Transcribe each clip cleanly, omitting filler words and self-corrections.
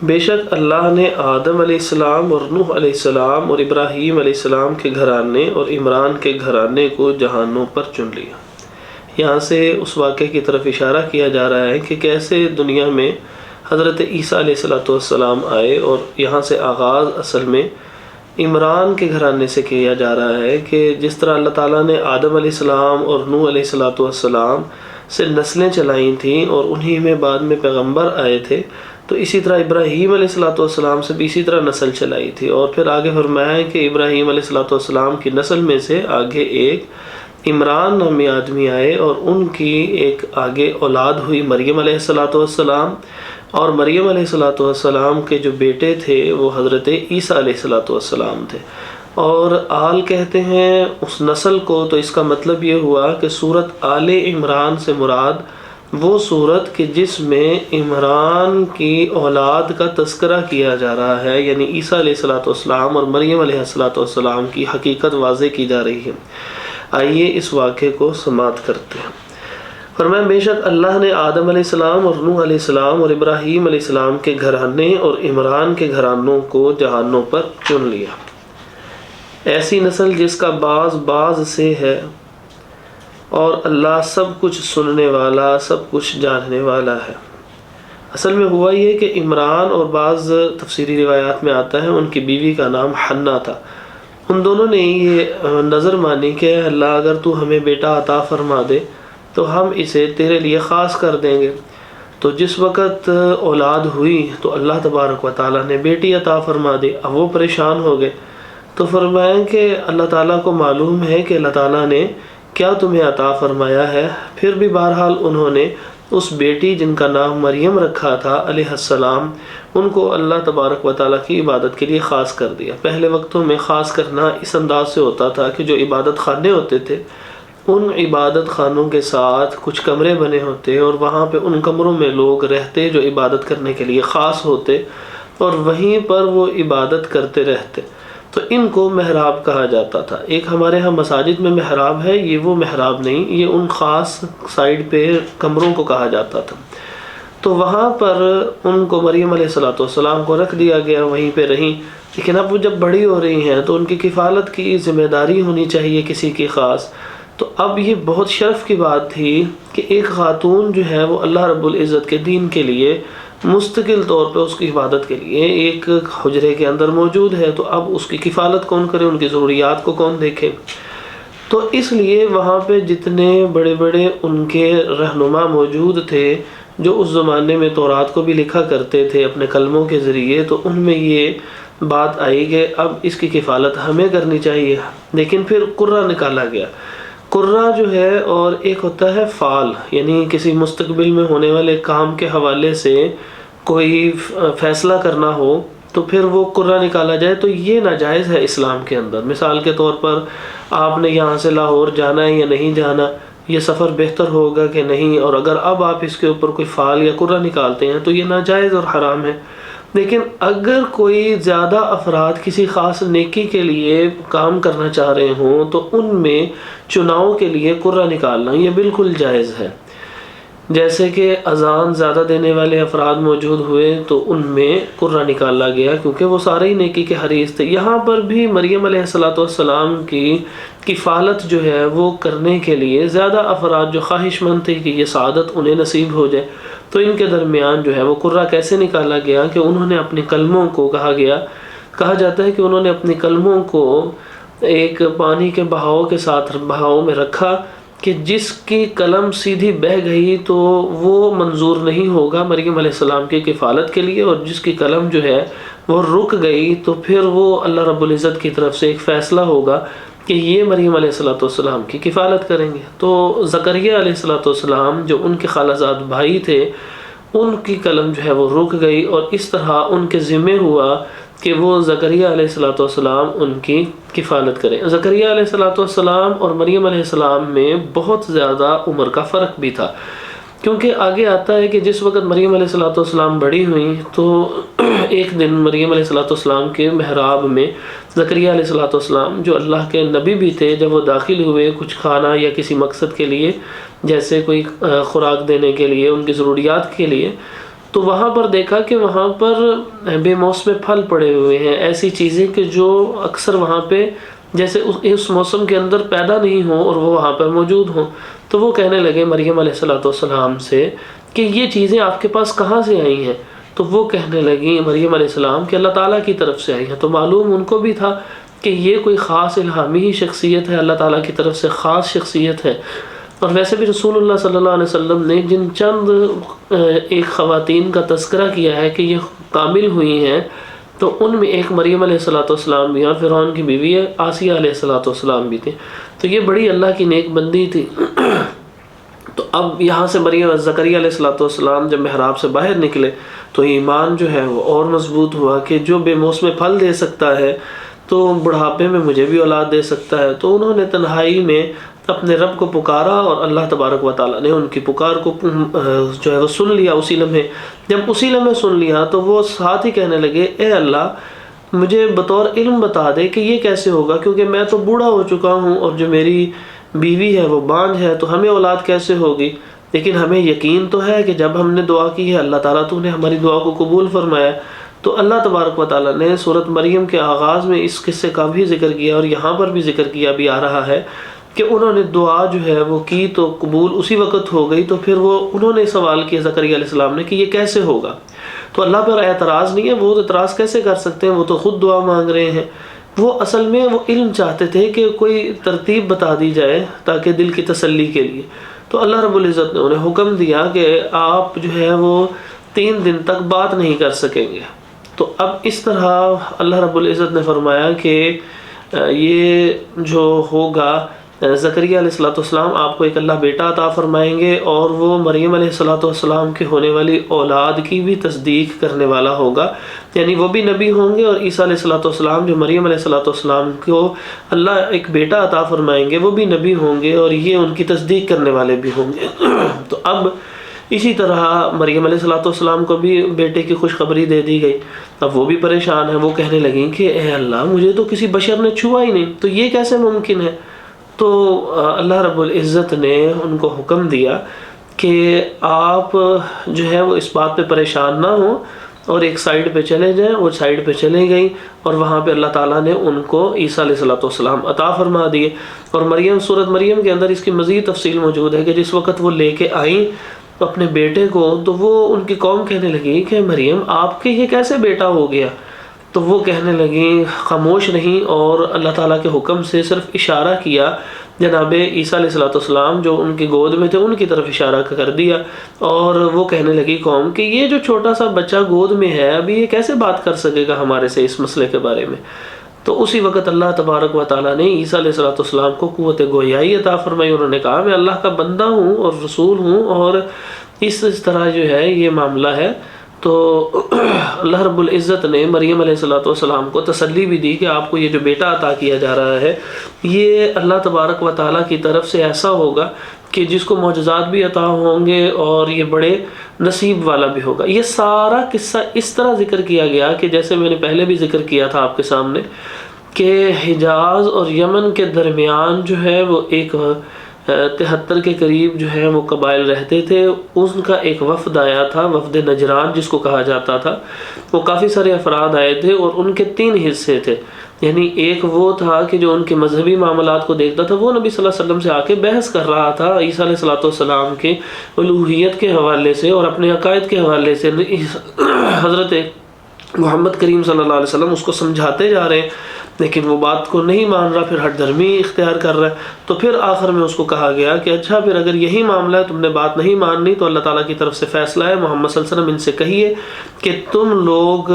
بے شک اللہ نے آدم علیہ السلام اور نوح علیہ السلام اور ابراہیم علیہ السلام کے گھرانے اور عمران کے گھرانے کو جہانوں پر چن لیا۔ یہاں سے اس واقعے کی طرف اشارہ کیا جا رہا ہے کہ کیسے دنیا میں حضرت عیسیٰ علیہ السلام آئے، اور یہاں سے آغاز اصل میں عمران کے گھرانے سے کیا جا رہا ہے کہ جس طرح اللہ تعالیٰ نے آدم علیہ السلام اور نوح علیہ السلام سے نسلیں چلائیں تھیں اور انہی میں بعد میں پیغمبر آئے تھے، تو اسی طرح ابراہیم علیہ السلام سے بھی اسی طرح نسل چلائی تھی، اور پھر آگے فرمایا ہے کہ ابراہیم علیہ السلام کی نسل میں سے آگے ایک عمران نامی آدمی آئے، اور ان کی ایک آگے اولاد ہوئی مریم علیہ السلام، اور مریم علیہ السلام کے جو بیٹے تھے وہ حضرت عیسیٰ علیہ السلام تھے۔ اور آل کہتے ہیں اس نسل کو، تو اس کا مطلب یہ ہوا کہ سورت آل عمران سے مراد وہ سورت کہ جس میں عمران کی اولاد کا تذکرہ کیا جا رہا ہے، یعنی عیسیٰ علیہ السلام اور مریم علیہ السلام کی حقیقت واضح کی جا رہی ہے۔ آئیے اس واقعے کو سماعت کرتے ہیں۔ فرمایا بے شک اللہ نے آدم علیہ السلام اور نوح علیہ السلام اور ابراہیم علیہ السلام کے گھرانے اور عمران کے گھرانوں کو جہانوں پر چن لیا، ایسی نسل جس کا باز سے ہے، اور اللہ سب کچھ سننے والا، سب کچھ جاننے والا ہے۔ اصل میں ہوا یہ کہ عمران، اور بعض تفسیری روایات میں آتا ہے ان کی بیوی کا نام حنا تھا، ان دونوں نے یہ نظر مانی کہ اللہ اگر تو ہمیں بیٹا عطا فرما دے تو ہم اسے تیرے لیے خاص کر دیں گے۔ تو جس وقت اولاد ہوئی تو اللہ تبارک و تعالیٰ نے بیٹی عطا فرما دی، اب وہ پریشان ہو گئے، تو فرمایا کہ اللہ تعالیٰ کو معلوم ہے کہ اللہ تعالیٰ نے کیا تمہیں عطا فرمایا ہے۔ پھر بھی بہرحال انہوں نے اس بیٹی جن کا نام مریم رکھا تھا علیہ السلام، ان کو اللہ تبارک و تعالیٰ کی عبادت کے لیے خاص کر دیا۔ پہلے وقتوں میں خاص کرنا اس انداز سے ہوتا تھا کہ جو عبادت خانے ہوتے تھے ان عبادت خانوں کے ساتھ کچھ کمرے بنے ہوتے، اور وہاں پہ ان کمروں میں لوگ رہتے جو عبادت کرنے کے لیے خاص ہوتے، اور وہیں پر وہ عبادت کرتے رہتے، تو ان کو محراب کہا جاتا تھا۔ ایک ہمارے ہاں مساجد میں محراب ہے، یہ وہ محراب نہیں، یہ ان خاص سائڈ پہ کمروں کو کہا جاتا تھا۔ تو وہاں پر ان کو مریم علیہ السلام کو رکھ دیا گیا، وہیں پہ رہیں، لیکن اب وہ جب بڑی ہو رہی ہیں تو ان کی کفالت کی ذمہ داری ہونی چاہیے کسی کی خاص۔ تو اب یہ بہت شرف کی بات تھی کہ ایک خاتون جو ہے وہ اللہ رب العزت کے دین کے لیے مستقل طور پہ اس کی عبادت کے لیے ایک حجرے کے اندر موجود ہے، تو اب اس کی کفالت کون کرے، ان کی ضروریات کو کون دیکھے۔ تو اس لیے وہاں پہ جتنے بڑے بڑے ان کے رہنما موجود تھے جو اس زمانے میں تورات کو بھی لکھا کرتے تھے اپنے قلموں کے ذریعے، تو ان میں یہ بات آئی کہ اب اس کی کفالت ہمیں کرنی چاہیے۔ لیکن پھر قرہ نکالا گیا۔ قرہ جو ہے، اور ایک ہوتا ہے فعال، یعنی کسی مستقبل میں ہونے والے کام کے حوالے سے کوئی فیصلہ کرنا ہو تو پھر وہ قرہ نکالا جائے، تو یہ ناجائز ہے اسلام کے اندر۔ مثال کے طور پر آپ نے یہاں سے لاہور جانا ہے یا نہیں جانا، یہ سفر بہتر ہوگا کہ نہیں، اور اگر اب آپ اس کے اوپر کوئی فعال یا قرہ نکالتے ہیں تو یہ ناجائز اور حرام ہے۔ لیکن اگر کوئی زیادہ افراد کسی خاص نیکی کے لیے کام کرنا چاہ رہے ہوں تو ان میں چناؤ کے لیے قرہ نکالنا یہ بالکل جائز ہے۔ جیسے کہ اذان زیادہ دینے والے افراد موجود ہوئے تو ان میں قرہ نکالا گیا، کیونکہ وہ سارے ہی نیکی کے حریص تھے۔ یہاں پر بھی مریم علیہ السلام کی کفالت جو ہے وہ کرنے کے لیے زیادہ افراد جو خواہش مند تھے کہ یہ سعادت انہیں نصیب ہو جائے، تو ان کے درمیان جو ہے وہ قرہ کیسے نکالا گیا کہ انہوں نے اپنے قلموں کو کہا جاتا ہے کہ انہوں نے اپنے قلموں کو ایک پانی کے بہاؤ کے ساتھ بہاؤ میں رکھا کہ جس کی قلم سیدھی بہہ گئی تو وہ منظور نہیں ہوگا مریم علیہ السلام کی کفالت کے لیے، اور جس کی قلم جو ہے وہ رک گئی تو پھر وہ اللہ رب العزت کی طرف سے ایک فیصلہ ہوگا کہ یہ مریم علیہ السلام کی کفالت کریں گے۔ تو زکریا علیہ السلام جو ان کے خالہ زاد بھائی تھے، ان کی قلم جو ہے وہ رک گئی، اور اس طرح ان کے ذمہ ہوا کہ وہ زکریا علیہ السلام ان کی کفالت کریں۔ زکریا علیہ السلام اور مریم علیہ السلام میں بہت زیادہ عمر کا فرق بھی تھا، کیونکہ آگے آتا ہے کہ جس وقت مریم علیہ السلام بڑی ہوئیں تو ایک دن مریم علیہ السلام کے محراب میں زکریا علیہ السلام جو اللہ کے نبی بھی تھے، جب وہ داخل ہوئے کچھ کھانا یا کسی مقصد کے لیے، جیسے کوئی خوراک دینے کے لیے، ان کی ضروریات کے لیے، تو وہاں پر دیکھا کہ وہاں پر بے موسم پھل پڑے ہوئے ہیں، ایسی چیزیں کہ جو اکثر وہاں پہ جیسے اس موسم کے اندر پیدا نہیں ہوں اور وہ وہاں پر موجود ہوں۔ تو وہ کہنے لگے مریم علیہ السلام سے کہ یہ چیزیں آپ کے پاس کہاں سے آئی ہیں؟ تو وہ کہنے لگیں مریم علیہ السلام کہ اللہ تعالیٰ کی طرف سے آئی ہیں۔ تو معلوم ان کو بھی تھا کہ یہ کوئی خاص الہامی ہی شخصیت ہے، اللہ تعالیٰ کی طرف سے خاص شخصیت ہے۔ اور ویسے بھی رسول اللہ صلی اللہ علیہ وسلم نے جن چند ایک خواتین کا تذکرہ کیا ہے کہ یہ کامل ہوئی ہیں، تو ان میں ایک مریم علیہ السلام بھی، اور فرعون کی بیوی ہے آسیہ علیہ السلام بھی تھے۔ تو یہ بڑی اللہ کی نیک بندی تھی۔ تو اب یہاں سے مریم زکریا علیہ السلام جب محراب سے باہر نکلے تو ایمان جو ہے وہ اور مضبوط ہوا کہ جو بے موسم پھل دے سکتا ہے تو بڑھاپے میں مجھے بھی اولاد دے سکتا ہے۔ تو انہوں نے تنہائی میں اپنے رب کو پکارا اور اللہ تبارک و تعالیٰ نے ان کی پکار کو جو ہے وہ سن لیا اسی لمحے۔ جب اسی لمحے سن لیا تو وہ ساتھ ہی کہنے لگے اے اللہ مجھے بطور علم بتا دے کہ یہ کیسے ہوگا، کیونکہ میں تو بوڑھا ہو چکا ہوں اور جو میری بیوی ہے وہ بانجھ ہے، تو ہمیں اولاد کیسے ہوگی؟ لیکن ہمیں یقین تو ہے کہ جب ہم نے دعا کی ہے اللہ تعالیٰ تو نے ہماری دعا کو قبول فرمایا۔ تو اللہ تبارک و تعالیٰ نے سورۃ مریم کے آغاز میں اس قصے کا بھی ذکر کیا اور یہاں پر بھی ذکر کیا بھی آ رہا ہے کہ انہوں نے دعا جو ہے وہ کی تو قبول اسی وقت ہو گئی۔ تو پھر انہوں نے سوال کیا زکریا علیہ السلام نے کہ یہ کیسے ہوگا؟ تو اللہ پر اعتراض نہیں ہے، وہ اعتراض کیسے کر سکتے ہیں، وہ تو خود دعا مانگ رہے ہیں۔ وہ اصل میں وہ علم چاہتے تھے کہ کوئی ترتیب بتا دی جائے تاکہ دل کی تسلی کے لیے۔ تو اللہ رب العزت نے انہیں حکم دیا کہ آپ جو ہے وہ 3 دن تک بات نہیں کر سکیں گے۔ تو اب اس طرح اللہ رب العزت نے فرمایا کہ یہ جو ہوگا زکریا علیہ السلام آپ کو ایک اللہ بیٹا عطا فرمائیں گے، اور وہ مریم علیہ السلام کے ہونے والی اولاد کی بھی تصدیق کرنے والا ہوگا، یعنی وہ بھی نبی ہوں گے، اور عیسیٰ علیہ السلام جو مریم علیہ السلام کو اللہ ایک بیٹا عطا فرمائیں گے وہ بھی نبی ہوں گے، اور یہ ان کی تصدیق کرنے والے بھی ہوں گے۔ تو اب اسی طرح مریم علیہ السلام کو بھی بیٹے کی خوشخبری دے دی گئی۔ اب وہ بھی پریشان ہیں، وہ کہنے لگیں کہ اے اللہ مجھے تو کسی بشر نے چھوا ہی نہیں، تو یہ کیسے ممکن ہے؟ تو اللہ رب العزت نے ان کو حکم دیا کہ آپ جو ہے وہ اس بات پہ پریشان نہ ہوں اور ایک سائیڈ پہ چلے جائیں، اور سائیڈ پہ چلے گئیں، اور وہاں پہ اللہ تعالیٰ نے ان کو عیسیٰ علیہ السلام عطا فرما دیے۔ اور مریم سورۃ مریم کے اندر اس کی مزید تفصیل موجود ہے کہ جس وقت وہ لے کے آئیں اپنے بیٹے کو تو وہ ان کی قوم کہنے لگی کہ مریم آپ کے یہ کیسے بیٹا ہو گیا؟ تو وہ کہنے لگیں خاموش نہیں، اور اللہ تعالیٰ کے حکم سے صرف اشارہ کیا، جناب عیسیٰ علیہ السلام جو ان کی گود میں تھے ان کی طرف اشارہ کر دیا، اور وہ کہنے لگی قوم کہ یہ جو چھوٹا سا بچہ گود میں ہے ابھی یہ کیسے بات کر سکے گا ہمارے سے اس مسئلے کے بارے میں؟ تو اسی وقت اللہ تبارک و تعالیٰ نے عیسیٰ علیہ السلام کو قوت گویائی عطا فرمائی۔ انہوں نے کہا میں اللہ کا بندہ ہوں اور رسول ہوں، اور اس طرح جو ہے یہ معاملہ ہے۔ تو اللہ رب العزت نے مریم علیہ السلام کو تسلی بھی دی کہ آپ کو یہ جو بیٹا عطا کیا جا رہا ہے یہ اللہ تبارک و تعالیٰ کی طرف سے ایسا ہوگا کہ جس کو معجزات بھی عطا ہوں گے اور یہ بڑے نصیب والا بھی ہوگا۔ یہ سارا قصہ اس طرح ذکر کیا گیا کہ جیسے میں نے پہلے بھی ذکر کیا تھا آپ کے سامنے کہ حجاز اور یمن کے درمیان جو ہے وہ ایک 73 کے قریب جو ہے وہ قبائل رہتے تھے، ان کا ایک وفد آیا تھا، وفد نجران جس کو کہا جاتا تھا۔ وہ کافی سارے افراد آئے تھے اور ان کے 3 حصے تھے، یعنی ایک وہ تھا کہ جو ان کے مذہبی معاملات کو دیکھتا تھا، وہ نبی صلی اللہ علیہ وسلم سے آ کے بحث کر رہا تھا عیسیٰ علیہ السلام کے الوہیت کے حوالے سے اور اپنے عقائد کے حوالے سے۔ حضرت محمد کریم صلی اللہ علیہ وسلم اس کو سمجھاتے جا رہے ہیں لیکن وہ بات کو نہیں مان رہا، پھر ہٹ درمی اختیار کر رہا ہے۔ تو پھر آخر میں اس کو کہا گیا کہ اچھا پھر اگر یہی معاملہ ہے، تم نے بات نہیں ماننی، تو اللہ تعالیٰ کی طرف سے فیصلہ ہے، محمد صلی اللہ علیہ وسلم ان سے کہیے کہ تم لوگ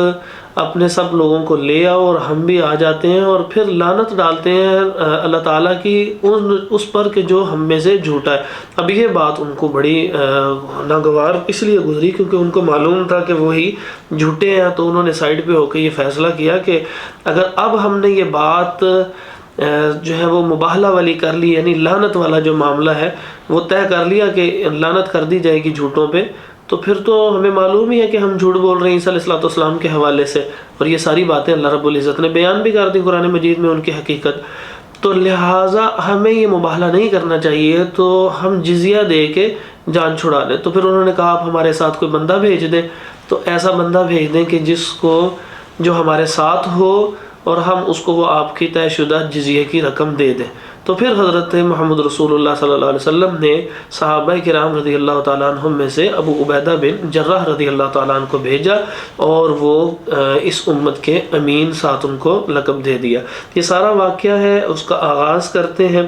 اپنے سب لوگوں کو لے آؤ اور ہم بھی آ جاتے ہیں، اور پھر لعنت ڈالتے ہیں اللہ تعالیٰ کی اس پر کہ جو ہم میں سے جھوٹا ہے۔ اب یہ بات ان کو بڑی ناگوار اس لیے گزری کیونکہ ان کو معلوم تھا کہ وہی جھوٹے ہیں، تو انہوں نے سائڈ پہ ہو کے یہ فیصلہ کیا کہ اگر اب ہم نے یہ بات جو ہے وہ مباہلہ والی کر لی، یعنی لعنت والا جو معاملہ ہے وہ طے کر لیا کہ لعنت کر دی جائے گی جھوٹوں پہ، تو پھر تو ہمیں معلوم ہی ہے کہ ہم جھوٹ بول رہے ہیں عیسیٰ علیہ السلام کے حوالے سے، اور یہ ساری باتیں اللہ رب العزت نے بیان بھی کر دی قرآن مجید میں ان کی حقیقت۔ تو لہٰذا ہمیں یہ مباہلہ نہیں کرنا چاہیے تو ہم جزیہ دے کے جان چھڑا لیں۔ تو پھر انہوں نے کہا آپ ہمارے ساتھ کوئی بندہ بھیج دیں، تو ایسا بندہ بھیج دیں کہ جو ہمارے ساتھ ہو اور ہم اس کو وہ آپ کی طے شدہ جزیہ کی رقم دے دیں۔ تو پھر حضرت محمد رسول اللہ صلی اللہ علیہ وسلم نے صحابہ کرام رضی اللہ تعالیٰ عنہم میں سے ابو عبیدہ بن جراح رضی اللہ تعالیٰ عنہ کو بھیجا، اور وہ اس امت کے امین ساتھ ان کو لقب دے دیا۔ یہ سارا واقعہ ہے، اس کا آغاز کرتے ہیں۔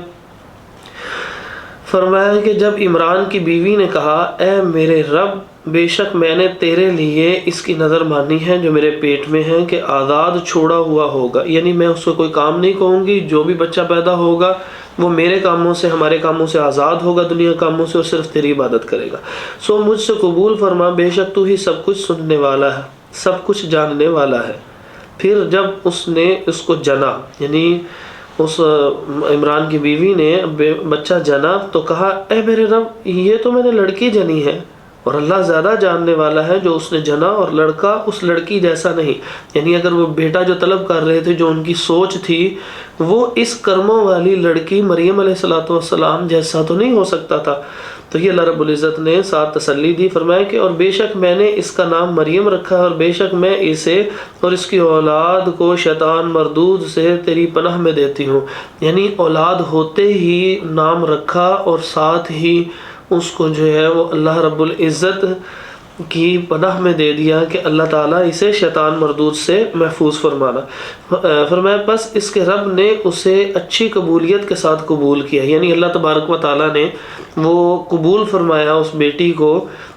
فرمایا کہ جب عمران کی بیوی نے کہا اے میرے رب، بے شک میں نے تیرے لیے اس کی نظر مانی ہے جو میرے پیٹ میں ہے کہ آزاد چھوڑا ہوا ہوگا، یعنی میں اس کو کوئی کام نہیں کہوں گی، جو بھی بچہ پیدا ہوگا وہ میرے کاموں سے، ہمارے کاموں سے آزاد ہوگا، دنیا کاموں سے، اور صرف تیری عبادت کرے گا، سو مجھ سے قبول فرما، بے شک تو ہی سب کچھ سننے والا ہے، سب کچھ جاننے والا ہے۔ پھر جب اس نے اس کو جنا، یعنی اس عمران کی بیوی نے بچہ جنا، تو کہا اے میرے رب، یہ تو میں نے لڑکی جنی ہے، اور اللہ زیادہ جاننے والا ہے جو اس نے جنا، اور لڑکا اس لڑکی جیسا نہیں، یعنی اگر وہ بیٹا جو طلب کر رہے تھے، جو ان کی سوچ تھی، وہ اس کرموں والی لڑکی مریم علیہ السلام جیسا تو نہیں ہو سکتا تھا۔ تو یہ اللہ رب العزت نے ساتھ تسلی دی، فرمایا کہ اور بے شک میں نے اس کا نام مریم رکھا ہے، اور بے شک میں اسے اور اس کی اولاد کو شیطان مردود سے تیری پناہ میں دیتی ہوں، یعنی اولاد ہوتے ہی نام رکھا، اور ساتھ ہی اس کو جو ہے وہ اللہ رب العزت کی پناہ میں دے دیا کہ اللہ تعالیٰ اسے شیطان مردود سے محفوظ فرمانا۔ فرمایا پس اس کے رب نے اسے اچھی قبولیت کے ساتھ قبول کیا، یعنی اللہ تبارک و تعالیٰ نے وہ قبول فرمایا اس بیٹی کو،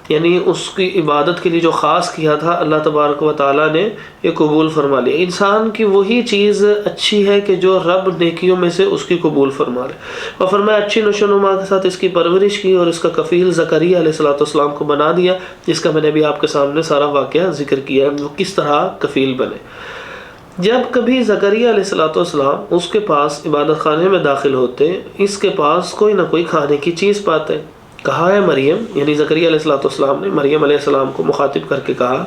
یعنی اس کی عبادت کے لیے جو خاص کیا تھا اللہ تبارک و تعالیٰ نے یہ قبول فرما لیا۔ انسان کی وہی چیز اچھی ہے کہ جو رب نیکیوں میں سے اس کی قبول فرما لے، اور فرمایا اچھی نشو و نما کے ساتھ اس کی پرورش کی، اور اس کا کفیل زکریا علیہ السلام کو بنا دیا، جس کا میں نے بھی آپ کے سامنے سارا واقعہ ذکر کیا ہے، وہ کس طرح کفیل بنے۔ جب کبھی زکریا علیہ السلام اس کے پاس عبادت خانے میں داخل ہوتے، اس کے پاس کوئی نہ کوئی کھانے کی چیز پاتے۔ کہا ہے مریم، یعنی زکریا علیہ السلام نے مریم علیہ السلام کو مخاطب کر کے کہا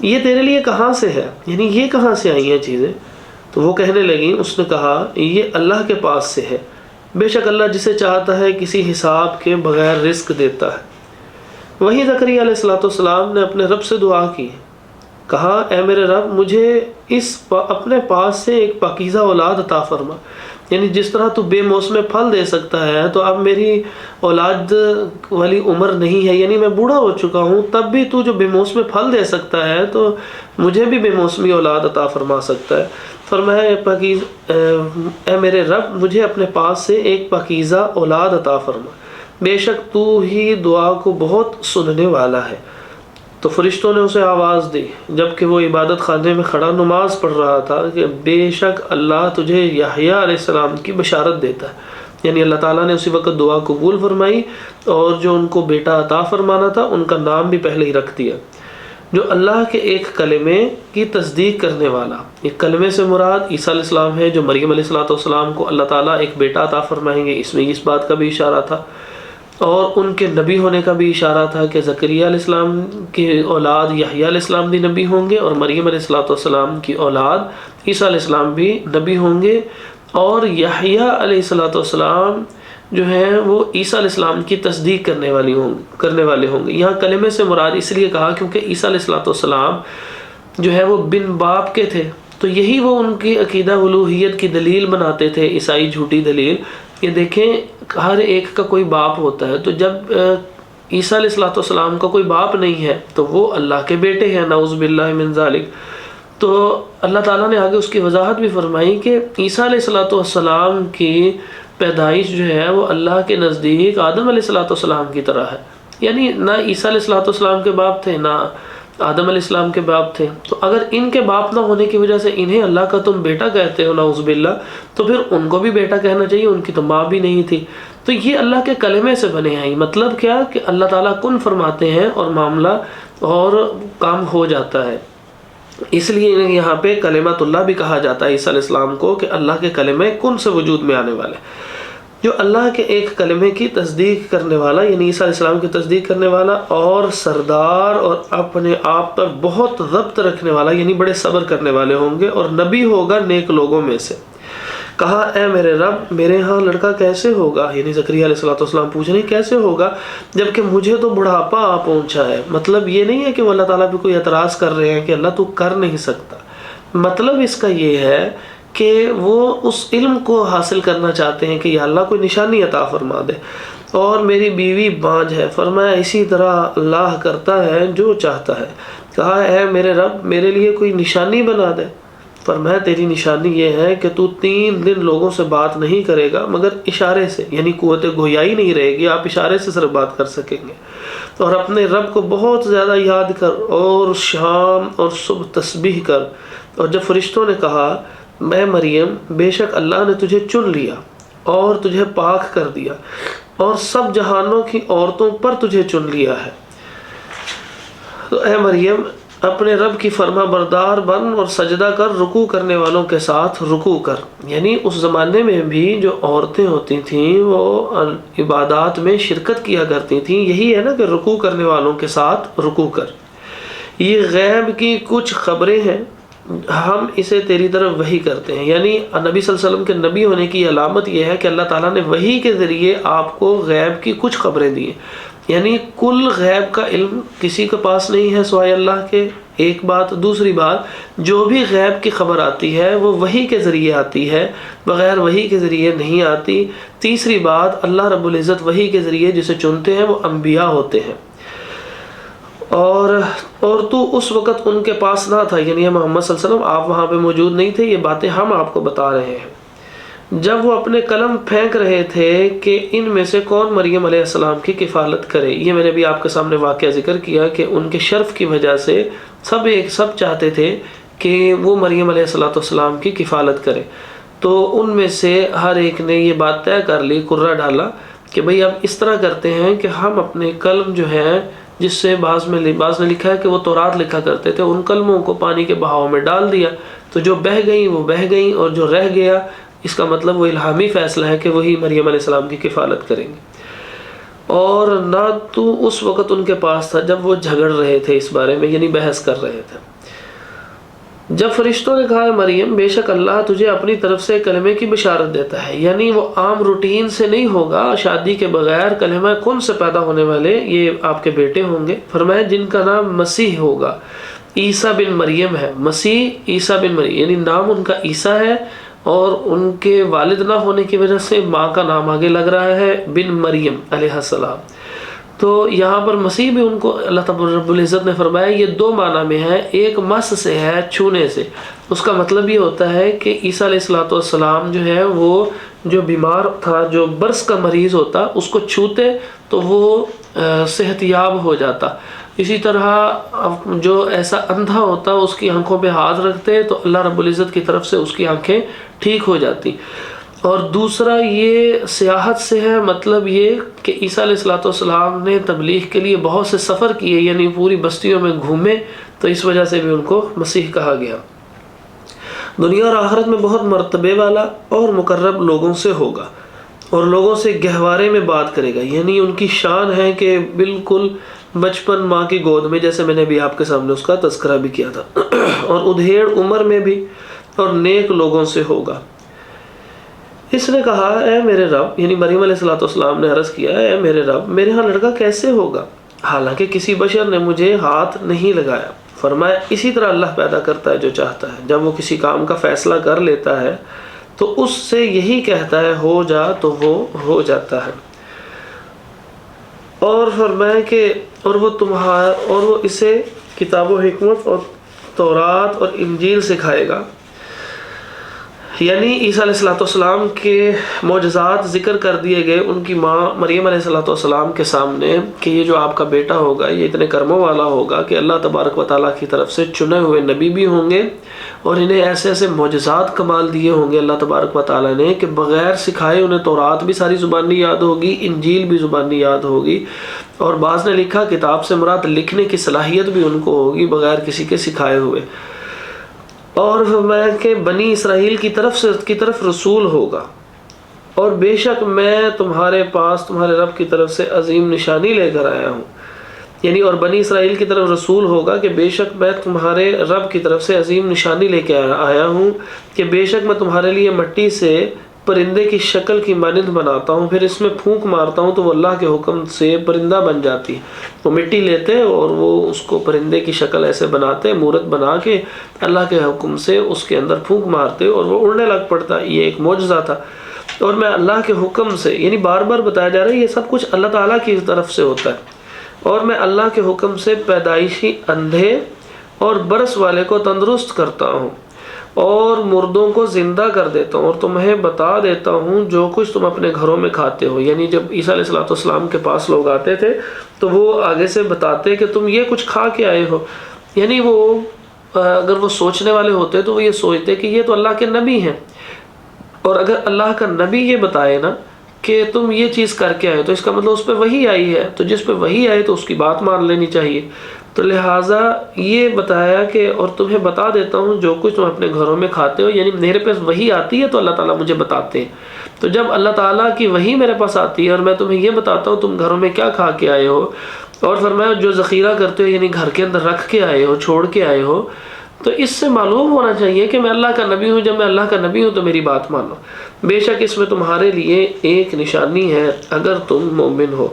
یہ تیرے لیے کہاں سے ہے، یعنی یہ کہاں سے آئی ہیں چیزیں؟ تو وہ کہنے لگیں، اس نے کہا یہ اللہ کے پاس سے ہے، بے شک اللہ جسے چاہتا ہے کسی حساب کے بغیر رزق دیتا ہے۔ وہیں زکریا علیہ السلام نے اپنے رب سے دعا کی، کہا اے میرے رب، مجھے اپنے پاس سے ایک پاکیزہ اولاد عطا فرما، یعنی جس طرح تو بے موسم پھل دے سکتا ہے، تو اب میری اولاد والی عمر نہیں ہے، یعنی میں بوڑھا ہو چکا ہوں، تب بھی تو جو بے موسم پھل دے سکتا ہے تو مجھے بھی بے موسمی اولاد عطا فرما سکتا ہے۔ فرمایا اے میرے رب، مجھے اپنے پاس سے ایک پاکیزہ اولاد عطا فرما، بے شک تو ہی دعا کو بہت سننے والا ہے۔ تو فرشتوں نے اسے آواز دی جبکہ وہ عبادت خانے میں کھڑا نماز پڑھ رہا تھا کہ بے شک اللہ تجھے یحییٰ علیہ السلام کی بشارت دیتا ہے، یعنی اللہ تعالیٰ نے اسی وقت دعا قبول فرمائی، اور جو ان کو بیٹا عطا فرمانا تھا ان کا نام بھی پہلے ہی رکھ دیا، جو اللہ کے ایک کلمے کی تصدیق کرنے والا۔ ایک کلمے سے مراد عیسیٰ علیہ السلام ہے، جو مریم علیہ السلام کو اللہ تعالیٰ ایک بیٹا عطا فرمائیں گے، اس میں اس بات کا بھی اشارہ تھا، اور ان کے نبی ہونے کا بھی اشارہ تھا کہ زکریا علیہ السلام کی اولاد یحییٰ علیہ السلام بھی نبی ہوں گے، اور مریم علیہ السلام کی اولاد عیسیٰ علیہ السلام بھی نبی ہوں گے، اور یحییٰ علیہ السلام جو ہیں وہ عیسیٰ علیہ السلام کی تصدیق کرنے والے ہوں گے۔ یہاں کلمے سے مراد اس لیے کہا کیونکہ عیسیٰ علیہ السلام جو ہے وہ بن باپ کے تھے، تو یہی وہ ان کی عقیدہ الوہیت کی دلیل بناتے تھے، عیسائی جھوٹی دلیل۔ یہ دیکھیں ہر ایک کا کوئی باپ ہوتا ہے، تو جب عیسیٰ علیہ السلام کا کوئی باپ نہیں ہے تو وہ اللہ کے بیٹے ہیں، نعوذ باللہ من ذالک۔ تو اللہ تعالیٰ نے آگے اس کی وضاحت بھی فرمائی کہ عیسیٰ علیہ السلام کی پیدائش جو ہے وہ اللہ کے نزدیک آدم علیہ السلام کی طرح ہے، یعنی نہ عیسیٰ علیہ السلام کے باپ تھے نہ آدم علیہ السلام کے باپ تھے، تو اگر ان کے باپ نہ ہونے کی وجہ سے انہیں اللہ کا تم بیٹا کہتے ہو نعوذ باللہ، تو پھر ان کو بھی بیٹا کہنا چاہیے، ان کی تو ماں بھی نہیں تھی۔ تو یہ اللہ کے کلمے سے بنے ہیں، مطلب کیا کہ اللہ تعالیٰ کن فرماتے ہیں اور معاملہ اور کام ہو جاتا ہے، اس لیے یہاں پہ کلمۃ اللہ بھی کہا جاتا ہے عیسیٰ علیہ السلام کو، کہ اللہ کے کلمے کن سے وجود میں آنے والے، جو اللہ کے ایک کلمے کی تصدیق کرنے والا، یعنی عیسیٰ علیہ السلام کی تصدیق کرنے والا، اور سردار اور اپنے آپ پر بہت ضبط رکھنے والا، یعنی بڑے صبر کرنے والے ہوں گے، اور نبی ہوگا نیک لوگوں میں سے۔ کہا اے میرے رب میرے ہاں لڑکا کیسے ہوگا، یعنی زکریا علیہ السلام پوچھ رہے ہیں کیسے ہوگا جبکہ مجھے تو بڑھاپا آ پہنچا ہے۔ مطلب یہ نہیں ہے کہ وہ اللہ تعالیٰ پہ کوئی اعتراض کر رہے ہیں کہ اللہ تو کر نہیں سکتا، مطلب اس کا یہ ہے کہ وہ اس علم کو حاصل کرنا چاہتے ہیں کہ یا اللہ کوئی نشانی عطا فرما دے، اور میری بیوی بانجھ ہے۔ فرمایا اسی طرح اللہ کرتا ہے جو چاہتا ہے۔ کہا اے میرے رب میرے لیے کوئی نشانی بنا دے۔ فرمایا تیری نشانی یہ ہے کہ تو 3 دن لوگوں سے بات نہیں کرے گا مگر اشارے سے، یعنی قوت گویائی نہیں رہے گی، آپ اشارے سے صرف بات کر سکیں گے، اور اپنے رب کو بہت زیادہ یاد کر اور شام اور صبح تسبیح کر۔ اور جب فرشتوں نے کہا اے مریم بے شک اللہ نے تجھے چن لیا اور تجھے پاک کر دیا اور سب جہانوں کی عورتوں پر تجھے چن لیا ہے، تو اے مریم اپنے رب کی فرما بردار بن اور سجدہ کر، رکوع کرنے والوں کے ساتھ رکوع کر۔ یعنی اس زمانے میں بھی جو عورتیں ہوتی تھیں وہ عبادات میں شرکت کیا کرتی تھیں، یہی ہے نا کہ رکوع کرنے والوں کے ساتھ رکوع کر۔ یہ غیب کی کچھ خبریں ہیں، ہم اسے تیری طرف وحی کرتے ہیں، یعنی نبی صلی اللہ علیہ وسلم کے نبی ہونے کی علامت یہ ہے کہ اللہ تعالیٰ نے وحی کے ذریعے آپ کو غیب کی کچھ خبریں دی ہیں، یعنی کل غیب کا علم کسی کے پاس نہیں ہے سوائے اللہ کے، ایک بات۔ دوسری بات جو بھی غیب کی خبر آتی ہے وہ وحی کے ذریعے آتی ہے، بغیر وحی کے ذریعے نہیں آتی۔ تیسری بات اللہ رب العزت وحی کے ذریعے جسے چنتے ہیں وہ انبیاء ہوتے ہیں، اور تو اس وقت ان کے پاس نہ تھا، یعنی محمد صلی اللہ علیہ وسلم آپ وہاں پہ موجود نہیں تھے، یہ باتیں ہم آپ کو بتا رہے ہیں۔ جب وہ اپنے قلم پھینک رہے تھے کہ ان میں سے کون مریم علیہ السلام کی کفالت کرے، یہ میں نے بھی آپ کے سامنے واقعہ ذکر کیا کہ ان کے شرف کی وجہ سے سب چاہتے تھے کہ وہ مریم علیہ السلام کی کفالت کرے، تو ان میں سے ہر ایک نے یہ بات طے کر لی، قرہ ڈالا کہ بھئی اب اس طرح کرتے ہیں کہ ہم اپنے قلم جو ہے، جس سے بعض نے لکھا ہے کہ وہ تورات لکھا کرتے تھے، ان قلموں کو پانی کے بہاؤ میں ڈال دیا، تو جو بہہ گئیں وہ بہہ گئیں، اور جو رہ گیا اس کا مطلب وہ الہامی فیصلہ ہے کہ وہی مریم علیہ السلام کی کفالت کریں گے۔ اور نہ تو اس وقت ان کے پاس تھا جب وہ جھگڑ رہے تھے اس بارے میں، یعنی بحث کر رہے تھے۔ جب فرشتوں نے کہا مریم بے شک اللہ تجھے اپنی طرف سے کلمے کی بشارت دیتا ہے، یعنی وہ عام روٹین سے نہیں ہوگا، شادی کے بغیر کلمہ کن سے پیدا ہونے والے یہ آپ کے بیٹے ہوں گے۔ فرمایا جن کا نام مسیح ہوگا، عیسیٰ بن مریم ہے، مسیح عیسیٰ بن مریم، یعنی نام ان کا عیسیٰ ہے، اور ان کے والد نہ ہونے کی وجہ سے ماں کا نام آگے لگ رہا ہے بن مریم علیہ السلام۔ تو یہاں پر مسیح بھی ان کو اللہ رب العزت نے فرمایا یہ 2 معنی میں ہے، ایک مس سے ہے، چھونے سے، اس کا مطلب یہ ہوتا ہے کہ عیسیٰ علیہ السلام جو ہے وہ جو بیمار تھا، جو برس کا مریض ہوتا، اس کو چھوتے تو وہ صحت یاب ہو جاتا، اسی طرح جو ایسا اندھا ہوتا اس کی آنکھوں پہ ہاتھ رکھتے تو اللہ رب العزت کی طرف سے اس کی آنکھیں ٹھیک ہو جاتی۔ اور دوسرا یہ سیاحت سے ہے، مطلب یہ کہ عیسیٰ علیہ السلام نے تبلیغ کے لیے بہت سے سفر کیے، یعنی پوری بستیوں میں گھومے، تو اس وجہ سے بھی ان کو مسیح کہا گیا۔ دنیا اور آخرت میں بہت مرتبے والا اور مقرب لوگوں سے ہوگا، اور لوگوں سے گہوارے میں بات کرے گا، یعنی ان کی شان ہے کہ بالکل بچپن ماں کی گود میں، جیسے میں نے بھی آپ کے سامنے اس کا تذکرہ بھی کیا تھا، اور ادھیڑ عمر میں بھی، اور نیک لوگوں سے ہوگا۔ اس نے کہا اے میرے رب، یعنی مریم علیہ السلام نے عرض کیا اے میرے رب میرے ہاں لڑکا کیسے ہوگا، حالانکہ کسی بشر نے مجھے ہاتھ نہیں لگایا۔ فرمایا اسی طرح اللہ پیدا کرتا ہے جو چاہتا ہے، جب وہ کسی کام کا فیصلہ کر لیتا ہے تو اس سے یہی کہتا ہے ہو جا تو وہ ہو جاتا ہے۔ اور فرمایا کہ اور وہ اسے کتاب و حکمت اور تورات اور انجیل سکھائے گا، یعنی عیسیٰ علیہ السلام کے معجزات ذکر کر دیے گئے ان کی ماں مریم علیہ السلام کے سامنے کہ یہ جو آپ کا بیٹا ہوگا یہ اتنے کرموں والا ہوگا کہ اللہ تبارک و تعالیٰ کی طرف سے چنے ہوئے نبی بھی ہوں گے، اور انہیں ایسے ایسے معجزات کمال دیے ہوں گے اللہ تبارک و تعالیٰ نے کہ بغیر سکھائے انہیں تورات بھی ساری زبانی یاد ہوگی، انجیل بھی زبانی یاد ہوگی، اور بعض نے لکھا کتاب سے مراد لکھنے کی صلاحیت بھی ان کو ہوگی بغیر کسی کے سکھائے ہوئے۔ اور فرمایا کہ بنی اسرائیل کی طرف رسول ہوگا، اور بے شک میں تمہارے پاس تمہارے رب کی طرف سے عظیم نشانی لے کر آیا ہوں، یعنی اور بنی اسرائیل کی طرف رسول ہوگا کہ بے شک میں تمہارے رب کی طرف سے عظیم نشانی لے کے آیا ہوں کہ بے شک میں تمہارے لیے مٹی سے پرندے کی شکل کی مانند بناتا ہوں، پھر اس میں پھونک مارتا ہوں تو وہ اللہ کے حکم سے پرندہ بن جاتی ہے۔ وہ مٹی لیتے اور وہ اس کو پرندے کی شکل ایسے بناتے، مورت بنا کے اللہ کے حکم سے اس کے اندر پھونک مارتے اور وہ اڑنے لگ پڑتا۔ یہ ایک معجزہ تھا۔ اور میں اللہ کے حکم سے، یعنی بار بار بتایا جا رہا ہے یہ سب کچھ اللہ تعالیٰ کی طرف سے ہوتا ہے، اور میں اللہ کے حکم سے پیدائشی اندھے اور برس والے کو تندرست کرتا ہوں اور مردوں کو زندہ کر دیتا ہوں، اور تمہیں بتا دیتا ہوں جو کچھ تم اپنے گھروں میں کھاتے ہو۔ یعنی جب عیسیٰ علیہ السلام کے پاس لوگ آتے تھے تو وہ آگے سے بتاتے کہ تم یہ کچھ کھا کے آئے ہو۔ یعنی وہ اگر وہ سوچنے والے ہوتے تو وہ یہ سوچتے کہ یہ تو اللہ کے نبی ہیں، اور اگر اللہ کا نبی یہ بتائے نا کہ تم یہ چیز کر کے آئے تو اس کا مطلب اس پہ وحی آئی ہے، تو جس پہ وحی آئے تو اس کی بات مان لینی چاہیے۔ تو لہٰذا یہ بتایا کہ اور تمہیں بتا دیتا ہوں جو کچھ تم اپنے گھروں میں کھاتے ہو، یعنی میرے پاس وحی آتی ہے تو اللہ تعالیٰ مجھے بتاتے ہیں۔ تو جب اللہ تعالیٰ کی وحی میرے پاس آتی ہے اور میں تمہیں یہ بتاتا ہوں تم گھروں میں کیا کھا کے آئے ہو، اور فرمایا جو ذخیرہ کرتے ہو یعنی گھر کے اندر رکھ کے آئے ہو، چھوڑ کے آئے ہو، تو اس سے معلوم ہونا چاہیے کہ میں اللہ کا نبی ہوں۔ جب میں اللہ کا نبی ہوں تو میری بات مانو، بے شک اس میں تمہارے لیے ایک نشانی ہے اگر تم مومن ہو،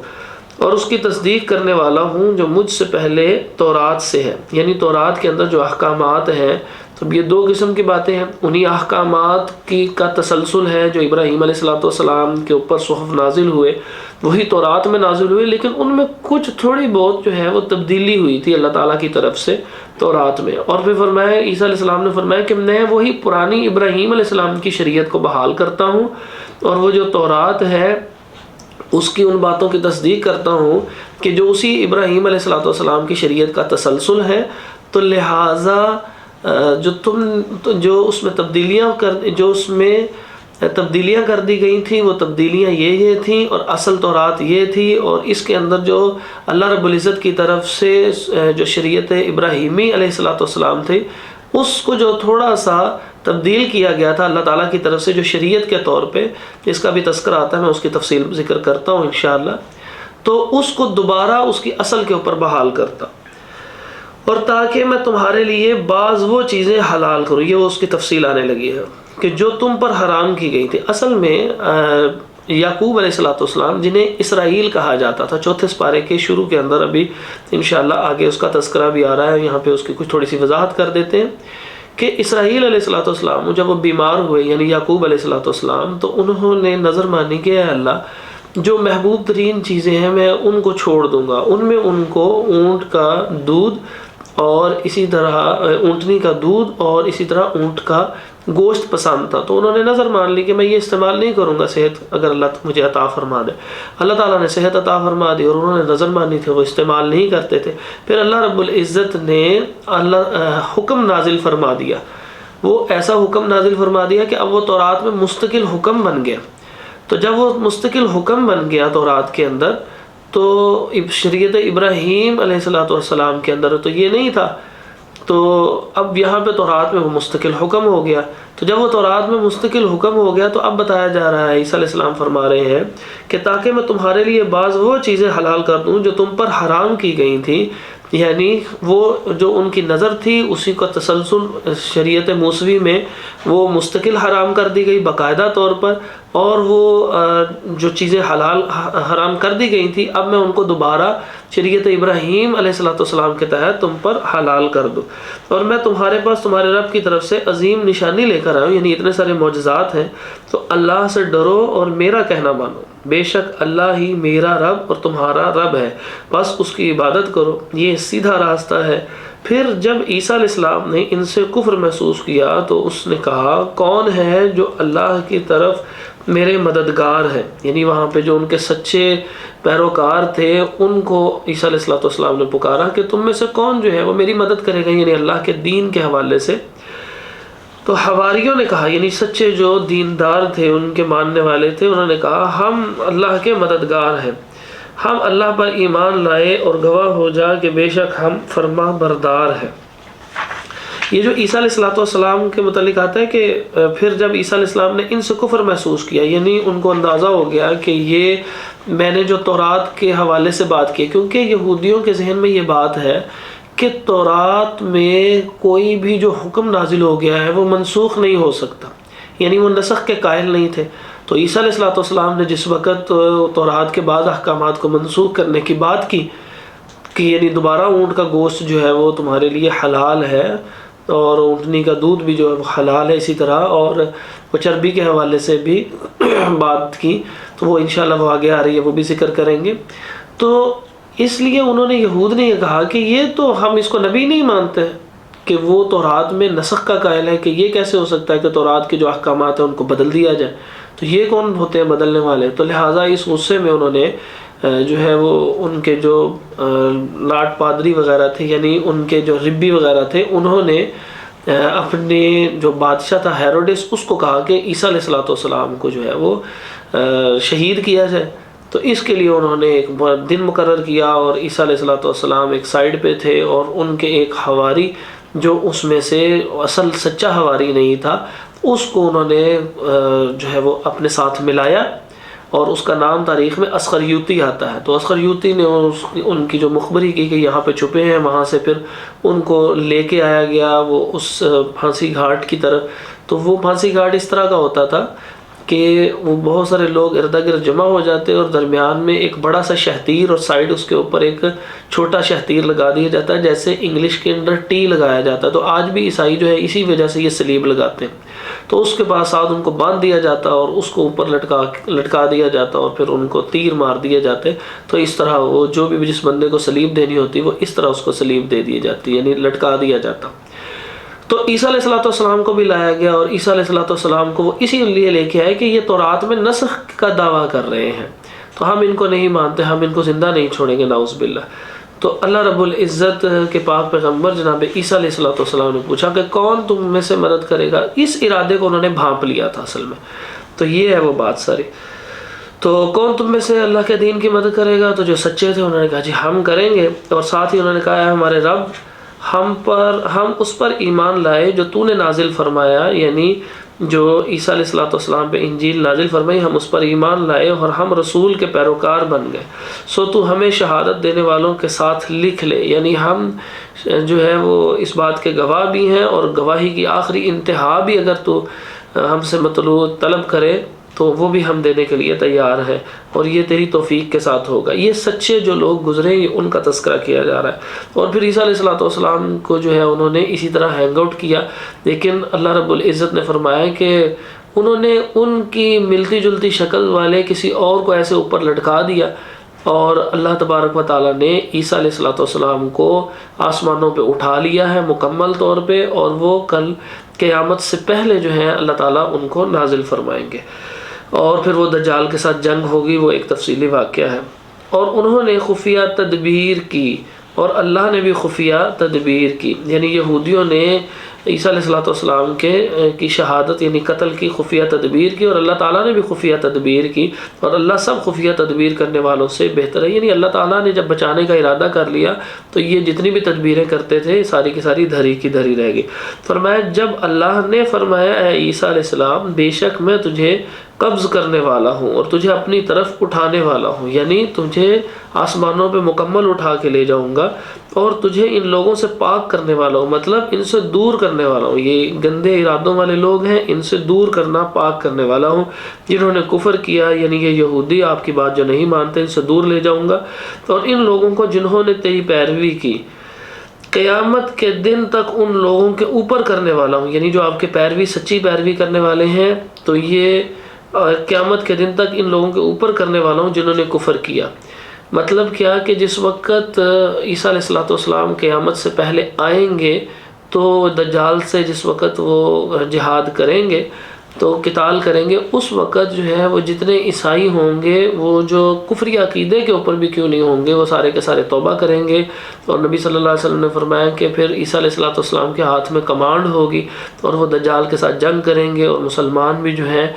اور اس کی تصدیق کرنے والا ہوں جو مجھ سے پہلے تورات سے ہے۔ یعنی تورات کے اندر جو احکامات ہیں، تو یہ دو قسم کی باتیں ہیں، انہی احکامات کا تسلسل ہے جو ابراہیم علیہ السلام کے اوپر صحف نازل ہوئے، وہی تورات میں نازل ہوئے، لیکن ان میں کچھ تھوڑی بہت جو ہے وہ تبدیلی ہوئی تھی اللہ تعالیٰ کی طرف سے تورات میں۔ اور پھر فرمایا عیسیٰ علیہ السلام نے فرمایا کہ میں وہی پرانی ابراہیم علیہ السلام کی شریعت کو بحال کرتا ہوں، اور وہ جو تورات ہے اس کی ان باتوں کی تصدیق کرتا ہوں کہ جو اسی ابراہیم علیہ السلام کی شریعت کا تسلسل ہے۔ تو لہٰذا جو اس میں تبدیلیاں کر دی گئی تھیں وہ تبدیلیاں یہ تھیں، اور اصل تورات یہ تھی، اور اس کے اندر جو اللہ رب العزت کی طرف سے جو شریعت ابراہیمی علیہ السلام تھی اس کو جو تھوڑا سا تبدیل کیا گیا تھا اللہ تعالیٰ کی طرف سے جو شریعت کے طور پہ، اس کا بھی تذکرہ آتا ہے، میں اس کی تفصیل ذکر کرتا ہوں انشاءاللہ، تو اس کو دوبارہ اس کی اصل کے اوپر بحال کرتا، اور تاکہ میں تمہارے لیے بعض وہ چیزیں حلال کروں۔ یہ وہ اس کی تفصیل آنے لگی ہے کہ جو تم پر حرام کی گئی تھی۔ اصل میں یعقوب علیہ السلام جنہیں اسرائیل کہا جاتا تھا، چوتھے سپارے کے شروع کے اندر، ابھی انشاءاللہ آگے اس کا تذکرہ بھی آ رہا ہے، یہاں پہ اس کی کچھ تھوڑی سی وضاحت کر دیتے ہیں کہ اسرائیل علیہ السلام جب وہ بیمار ہوئے، یعنی یعقوب علیہ السلام، تو انہوں نے نظر مانی کہ اے اللہ جو محبوب ترین چیزیں ہیں میں ان کو چھوڑ دوں گا۔ ان میں ان کو اونٹ کا دودھ اور اسی طرح اونٹنی کا دودھ اور اسی طرح اونٹ کا گوشت پسند تھا، تو انہوں نے نظر مان لی کہ میں یہ استعمال نہیں کروں گا صحت اگر اللہ مجھے عطا فرما دے۔ اللہ تعالیٰ نے صحت عطا فرما دی اور انہوں نے نظر مانی تھی، وہ استعمال نہیں کرتے تھے۔ پھر اللہ رب العزت نے حکم نازل فرما دیا، وہ ایسا حکم نازل فرما دیا کہ اب وہ تورات میں مستقل حکم بن گیا۔ تو جب وہ مستقل حکم بن گیا تورات کے اندر، تو شریعت ابراہیم علیہ السلام کے اندر تو یہ نہیں تھا، تو اب یہاں پہ تورات میں وہ مستقل حکم ہو گیا۔ تو جب وہ تورات میں مستقل حکم ہو گیا تو اب بتایا جا رہا ہے، عیسیٰ علیہ السلام فرما رہے ہیں کہ تاکہ میں تمہارے لیے بعض وہ چیزیں حلال کر دوں جو تم پر حرام کی گئی تھیں، یعنی وہ جو ان کی نظر تھی اسی کا تسلسل شریعت موسوی میں وہ مستقل حرام کر دی گئی باقاعدہ طور پر، اور وہ جو چیزیں حرام کر دی گئی تھی اب میں ان کو دوبارہ شریعت ابراہیم علیہ السلام کے تحت تم پر حلال کر دوں، اور میں تمہارے پاس تمہارے رب کی طرف سے عظیم نشانی لے کر آیا ہوں، یعنی اتنے سارے معجزات ہیں، تو اللہ سے ڈرو اور میرا کہنا مانو، بے شک اللہ ہی میرا رب اور تمہارا رب ہے، بس اس کی عبادت کرو، یہ سیدھا راستہ ہے۔ پھر جب عیسیٰ علیہ السلام نے ان سے کفر محسوس کیا تو اس نے کہا کون ہے جو اللہ کی طرف میرے مددگار ہیں، یعنی وہاں پہ جو ان کے سچے پیروکار تھے ان کو عیسیٰ علیہ السلام نے پکارا کہ تم میں سے کون جو ہے وہ میری مدد کرے گا، یعنی اللہ کے دین کے حوالے سے۔ تو حواریوں نے کہا، یعنی سچے جو دیندار تھے ان کے ماننے والے تھے، انہوں نے کہا ہم اللہ کے مددگار ہیں، ہم اللہ پر ایمان لائے اور گواہ ہو جا کہ بے شک ہم فرما بردار ہیں۔ یہ جو عیسیٰ علیہ السلام کے متعلق آتا ہے کہ پھر جب عیسیٰ علیہ السلام نے ان سے کفر محسوس کیا، یعنی ان کو اندازہ ہو گیا کہ یہ میں نے جو تورات کے حوالے سے بات کی، کیونکہ یہودیوں کے ذہن میں یہ بات ہے کہ تورات میں کوئی بھی جو حکم نازل ہو گیا ہے وہ منسوخ نہیں ہو سکتا، یعنی وہ نسخ کے قائل نہیں تھے۔ تو عیسیٰ علیہ السلام نے جس وقت تورات کے بعض احکامات کو منسوخ کرنے کی بات کی کہ یعنی دوبارہ اونٹ کا گوشت جو ہے وہ تمہارے لیے حلال ہے اور اونٹنی کا دودھ بھی جو ہے وہ حلال ہے، اسی طرح اور وہ چربی کے حوالے سے بھی بات کی، تو وہ انشاءاللہ وہ آگے آ رہی ہے، وہ بھی ذکر کریں گے۔ تو اس لیے انہوں نے یہود نے یہ کہا کہ یہ تو ہم اس کو نبی نہیں مانتے کہ وہ تورات میں نسخ کا قائل ہے، کہ یہ کیسے ہو سکتا ہے کہ تورات کے جو احکامات ہیں ان کو بدل دیا جائے، تو یہ کون ہوتے ہیں بدلنے والے؟ تو لہٰذا اس غصے میں انہوں نے جو ہے وہ ان کے جو لاٹ پادری وغیرہ تھے، یعنی ان کے جو ربی وغیرہ تھے، انہوں نے اپنے جو بادشاہ تھا ہیروڈس، اس کو کہا کہ عیسیٰ علیہ السلام کو جو ہے وہ شہید کیا جائے۔ تو اس کے لیے انہوں نے ایک دن مقرر کیا، اور عیسیٰ علیہ السلام ایک سائیڈ پہ تھے، اور ان کے ایک حواری جو اس میں سے اصل سچا حواری نہیں تھا، اس کو انہوں نے جو ہے وہ اپنے ساتھ ملایا، اور اس کا نام تاریخ میں اسخریوتی آتا ہے۔ تو اسخریوتی نے ان کی جو مخبری کی کہ یہاں پہ چھپے ہیں، وہاں سے پھر ان کو لے کے آیا گیا وہ اس پھانسی گھاٹ کی طرف۔ تو وہ پھانسی گھاٹ اس طرح کا ہوتا تھا کہ وہ بہت سارے لوگ ارد گرد جمع ہو جاتے، اور درمیان میں ایک بڑا سا شہتیر اور سائیڈ اس کے اوپر ایک چھوٹا شہتیر لگا دیا جاتا ہے، جیسے انگلش کے اندر ٹی لگایا جاتا ہے۔ تو آج بھی عیسائی جو ہے اسی وجہ سے یہ صلیب لگاتے ہیں۔ تو اس کے بعد ساتھ ان کو باندھ دیا جاتا اور اس کو اوپر لٹکا دیا جاتا، اور پھر ان کو تیر مار دیے جاتے۔ تو اس طرح وہ جو بھی جس بندے کو صلیب دینی ہوتی وہ اس طرح اس کو صلیب دے دی جاتی، یعنی لٹکا دیا جاتا۔ تو عیسیٰ علیہ السلام کو بھی لایا گیا، اور عیسیٰ علیہ السلام کو وہ اسی لیے لے کے آئے کہ یہ تورات میں نسخ کا دعویٰ کر رہے ہیں، تو ہم ان کو نہیں مانتے، ہم ان کو زندہ نہیں چھوڑیں گے، نعوذ باللہ۔ تو اللہ رب العزت کے پاک پیغمبر جناب عیسیٰ علیہ السلام نے پوچھا کہ کون تم میں سے مدد کرے گا؟ اس ارادے کو انہوں نے بھانپ لیا تھا اصل میں، تو یہ ہے وہ بات ساری۔ تو کون تم میں سے اللہ کے دین کی مدد کرے گا؟ تو جو سچے تھے انہوں نے کہا جی ہم کریں گے، اور ساتھ ہی انہوں نے کہا ہے ہمارے رب ہم اس پر ایمان لائے جو تو نے نازل فرمایا، یعنی جو عیسیٰ علیہ السلام پہ انجیل نازل فرمائی، ہم اس پر ایمان لائے اور ہم رسول کے پیروکار بن گئے، سو تو ہمیں شہادت دینے والوں کے ساتھ لکھ لے، یعنی ہم جو ہے وہ اس بات کے گواہ بھی ہیں، اور گواہی کی آخری انتہا بھی اگر تو ہم سے مطلوب طلب کرے تو وہ بھی ہم دینے کے لیے تیار ہے، اور یہ تیری توفیق کے ساتھ ہوگا۔ یہ سچے جو لوگ گزرے یہ ان کا تذکرہ کیا جا رہا ہے۔ اور پھر عیسیٰ علیہ السلام کو جو ہے انہوں نے اسی طرح ہینگ آؤٹ کیا، لیکن اللہ رب العزت نے فرمایا کہ انہوں نے ان کی ملتی جلتی شکل والے کسی اور کو ایسے اوپر لٹکا دیا، اور اللہ تبارک و تعالیٰ نے عیسیٰ علیہ السلام کو آسمانوں پہ اٹھا لیا ہے مکمل طور پہ، اور وہ کل قیامت سے پہلے جو ہے اللہ تعالیٰ ان کو نازل فرمائیں گے، اور پھر وہ دجال کے ساتھ جنگ ہوگی، وہ ایک تفصیلی واقعہ ہے۔ اور انہوں نے خفیہ تدبیر کی، اور اللہ نے بھی خفیہ تدبیر کی، یعنی یہودیوں نے عیسیٰ علیہ السلام کی شہادت یعنی قتل کی خفیہ تدبیر کی، اور اللہ تعالیٰ نے بھی خفیہ تدبیر کی، اور اللہ سب خفیہ تدبیر کرنے والوں سے بہتر ہے۔ یعنی اللہ تعالیٰ نے جب بچانے کا ارادہ کر لیا تو یہ جتنی بھی تدبیریں کرتے تھے ساری کی ساری دھری کی دھری رہ گئی۔ فرمایا جب اللہ نے فرمایا اے عیسیٰ علیہ السلام بے شک میں تجھے قبض کرنے والا ہوں اور تجھے اپنی طرف اٹھانے والا ہوں، یعنی تجھے آسمانوں پہ مکمل اٹھا کے لے جاؤں گا، اور تجھے ان لوگوں سے پاک کرنے والا ہوں، مطلب ان سے دور کرنے والا ہوں۔ یہ گندے ارادوں والے لوگ ہیں، ان سے دور کرنا، پاک کرنے والا ہوں۔ جنہوں نے کفر کیا یعنی یہ یہودی آپ کی بات جو نہیں مانتے، ان سے دور لے جاؤں گا، اور ان لوگوں کو جنہوں نے تیری پیروی کی قیامت کے دن تک ان لوگوں کے اوپر کرنے والا ہوں، یعنی جو آپ کے پیروی سچی پیروی کرنے والے ہیں تو یہ قیامت کے دن تک ان لوگوں کے اوپر کرنے والا ہوں جنہوں نے کفر کیا۔ مطلب کیا کہ جس وقت عیسیٰ علیہ السلام قیامت سے پہلے آئیں گے تو دجال سے جس وقت وہ جہاد کریں گے تو قتال کریں گے، اس وقت جو ہے وہ جتنے عیسائی ہوں گے وہ جو کفری عقیدے کے اوپر بھی کیوں نہیں ہوں گے، وہ سارے کے سارے توبہ کریں گے۔ اور نبی صلی اللہ علیہ وسلم نے فرمایا کہ پھر عیسیٰ علیہ السلام کے ہاتھ میں کمانڈ ہوگی اور وہ دجال کے ساتھ جنگ کریں گے، اور مسلمان بھی جو ہیں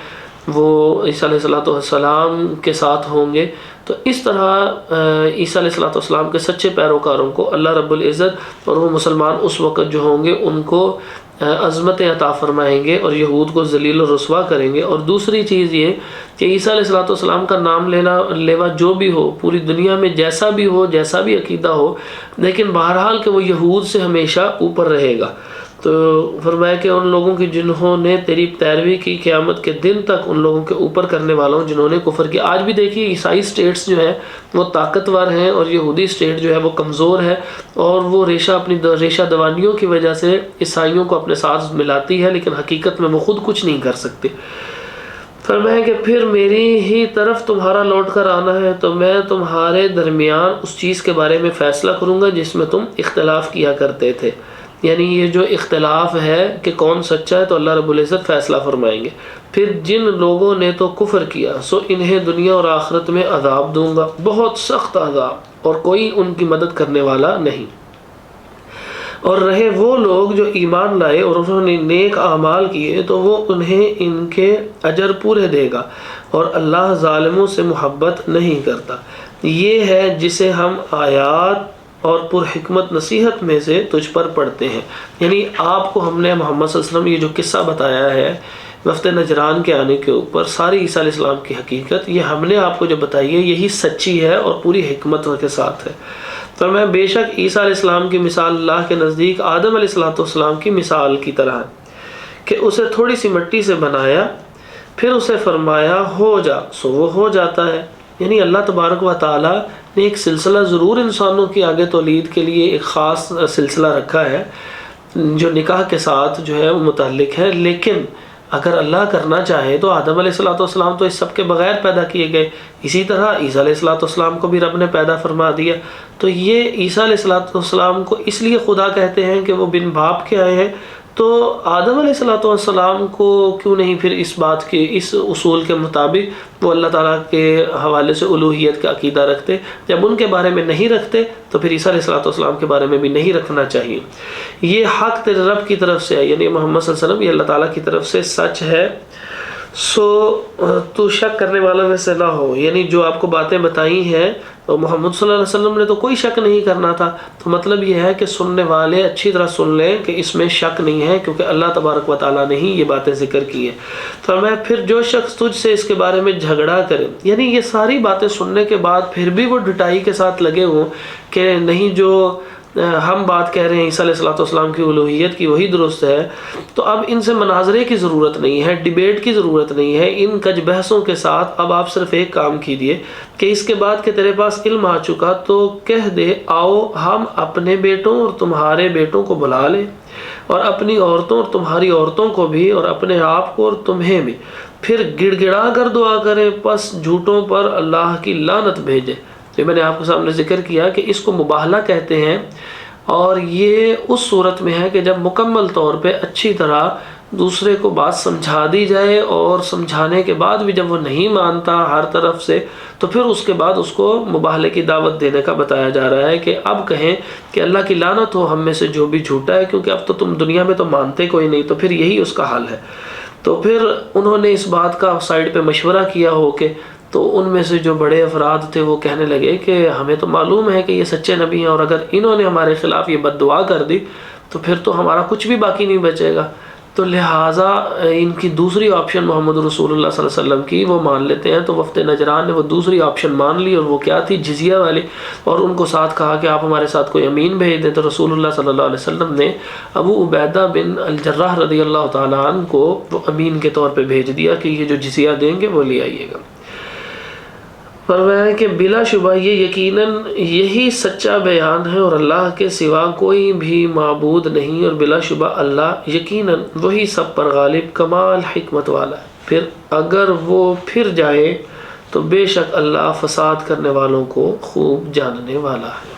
وہ عیسیٰ علیہ السلام کے ساتھ ہوں گے۔ تو اس طرح عیسیٰ علیہ السلام کے سچے پیروکاروں کو اللہ رب العزت اور وہ مسلمان اس وقت جو ہوں گے ان کو عظمتیں عطا فرمائیں گے اور یہود کو ذلیل و رسوا کریں گے۔ اور دوسری چیز یہ کہ عیسیٰ علیہ السلام کا نام لیوا جو بھی ہو، پوری دنیا میں جیسا بھی ہو، جیسا بھی عقیدہ ہو، لیکن بہرحال کہ وہ یہود سے ہمیشہ اوپر رہے گا۔ تو فرمایا کہ ان لوگوں کی جنہوں نے تیری پیروی کی قیامت کے دن تک ان لوگوں کے اوپر کرنے والوں جنہوں نے کفر کیا۔ آج بھی دیکھیے عیسائی سٹیٹس جو ہے وہ طاقتور ہیں اور یہودی سٹیٹ جو ہے وہ کمزور ہے، اور وہ اپنی ریشہ دوانیوں کی وجہ سے عیسائیوں کو اپنے ساتھ ملاتی ہے، لیکن حقیقت میں وہ خود کچھ نہیں کر سکتے۔ فرمایا کہ پھر میری ہی طرف تمہارا لوٹ کر آنا ہے تو میں تمہارے درمیان اس چیز کے بارے میں فیصلہ کروں گا جس میں تم اختلاف کیا کرتے تھے۔ یعنی یہ جو اختلاف ہے کہ کون سچا ہے تو اللہ رب العزت فیصلہ فرمائیں گے۔ پھر جن لوگوں نے تو کفر کیا سو انہیں دنیا اور آخرت میں عذاب دوں گا، بہت سخت عذاب، اور کوئی ان کی مدد کرنے والا نہیں۔ اور رہے وہ لوگ جو ایمان لائے اور انہوں نے نیک اعمال کیے تو وہ انہیں ان کے اجر پورے دے گا، اور اللہ ظالموں سے محبت نہیں کرتا۔ یہ ہے جسے ہم آیات اور پر حکمت نصیحت میں سے تجھ پر پڑھتے ہیں۔ یعنی آپ کو ہم نے محمد صلی اللہ علیہ وسلم یہ جو قصہ بتایا ہے وفد نجران کے آنے کے اوپر، ساری عیسیٰ علیہ السلام کی حقیقت یہ ہم نے آپ کو جو بتائی ہے یہی سچی ہے اور پوری حکمت کے ساتھ ہے۔ تو میں بے شک عیسیٰ علیہ السلام کی مثال اللہ کے نزدیک آدم علیہ السلام کی مثال کی طرح ہے کہ اسے تھوڑی سی مٹی سے بنایا، پھر اسے فرمایا ہو جا سو وہ ہو جاتا ہے۔ یعنی اللہ تبارک و تعالیٰ نے ایک سلسلہ ضرور انسانوں کی آگے تولید کے لیے ایک خاص سلسلہ رکھا ہے جو نکاح کے ساتھ جو ہے وہ متعلق ہے، لیکن اگر اللہ کرنا چاہے تو آدم علیہ السلام تو اس سب کے بغیر پیدا کیے گئے، اسی طرح عیسیٰ علیہ السلام کو بھی رب نے پیدا فرما دیا۔ تو یہ عیسیٰ علیہ السلام کو اس لیے خدا کہتے ہیں کہ وہ بن باپ کے آئے ہیں، تو آدم علیہ السلام کو کیوں نہیں پھر اس بات کے اس اصول کے مطابق وہ اللہ تعالیٰ کے حوالے سے الوہیت کا عقیدہ رکھتے؟ جب ان کے بارے میں نہیں رکھتے تو پھر عیسیٰ علیہ السلام کے بارے میں بھی نہیں رکھنا چاہیے۔ یہ حق تیرے رب کی طرف سے ہے، یعنی محمد صلی اللہ علیہ وسلم یہ اللہ تعالیٰ کی طرف سے سچ ہے، سو تو شک کرنے والوں میں سے نہ ہو۔ یعنی جو آپ کو باتیں بتائی ہیں تو محمد صلی اللہ علیہ وسلم نے تو کوئی شک نہیں کرنا تھا، تو مطلب یہ ہے کہ سننے والے اچھی طرح سن لیں کہ اس میں شک نہیں ہے، کیونکہ اللہ تبارک و تعالیٰ نے ہی یہ باتیں ذکر کی ہیں۔ تو میں پھر جو شخص تجھ سے اس کے بارے میں جھگڑا کرے، یعنی یہ ساری باتیں سننے کے بعد پھر بھی وہ ڈٹائی کے ساتھ لگے ہوں کہ نہیں جو ہم بات کہہ رہے ہیں عیسیٰ علیہ السلام کی الوہیت کی وہی درست ہے، تو اب ان سے مناظرے کی ضرورت نہیں ہے، ڈیبیٹ کی ضرورت نہیں ہے، ان کج بحثوں کے ساتھ اب آپ صرف ایک کام کیجیے کہ اس کے بعد کہ تیرے پاس علم آ چکا تو کہہ دے آؤ ہم اپنے بیٹوں اور تمہارے بیٹوں کو بلا لیں، اور اپنی عورتوں اور تمہاری عورتوں کو بھی، اور اپنے آپ کو اور تمہیں بھی، پھر گڑ گڑا کر دعا کریں، پس جھوٹوں پر اللہ کی لعنت بھیجے۔ جو میں نے آپ کے سامنے ذکر کیا کہ اس کو مباہلہ کہتے ہیں، اور یہ اس صورت میں ہے کہ جب مکمل طور پہ اچھی طرح دوسرے کو بات سمجھا دی جائے، اور سمجھانے کے بعد بھی جب وہ نہیں مانتا ہر طرف سے، تو پھر اس کے بعد اس کو مباہلے کی دعوت دینے کا بتایا جا رہا ہے کہ اب کہیں کہ اللہ کی لعنت ہو ہم میں سے جو بھی جھوٹا ہے، کیونکہ اب تو تم دنیا میں تو مانتے کوئی نہیں، تو پھر یہی اس کا حل ہے۔ تو پھر انہوں نے اس بات کا سائڈ پہ مشورہ کیا ہو کہ، تو ان میں سے جو بڑے افراد تھے وہ کہنے لگے کہ ہمیں تو معلوم ہے کہ یہ سچے نبی ہیں، اور اگر انہوں نے ہمارے خلاف یہ بد دعا کر دی تو پھر تو ہمارا کچھ بھی باقی نہیں بچے گا، تو لہٰذا ان کی دوسری آپشن محمد رسول اللہ صلی اللہ علیہ وسلم کی وہ مان لیتے ہیں۔ تو وفد نجران نے وہ دوسری آپشن مان لی، اور وہ کیا تھی؟ جزیہ والی، اور ان کو ساتھ کہا کہ آپ ہمارے ساتھ کوئی امین بھیج دیں۔ تو رسول اللہ صلی اللہ علیہ وسلم نے ابو عبیدہ بن الجراح رضی اللہ تعالیٰ عنہ کو وہ امین کے طور پہ بھیج دیا کہ یہ جو جزیہ دیں گے وہ لے آئیے گا۔ فرمایا کہ بلا شبہ یہ یقیناً یہی سچا بیان ہے، اور اللہ کے سوا کوئی بھی معبود نہیں، اور بلا شبہ اللہ یقیناً وہی سب پر غالب کمال حکمت والا ہے۔ پھر اگر وہ پھر جائے تو بے شک اللہ فساد کرنے والوں کو خوب جاننے والا ہے۔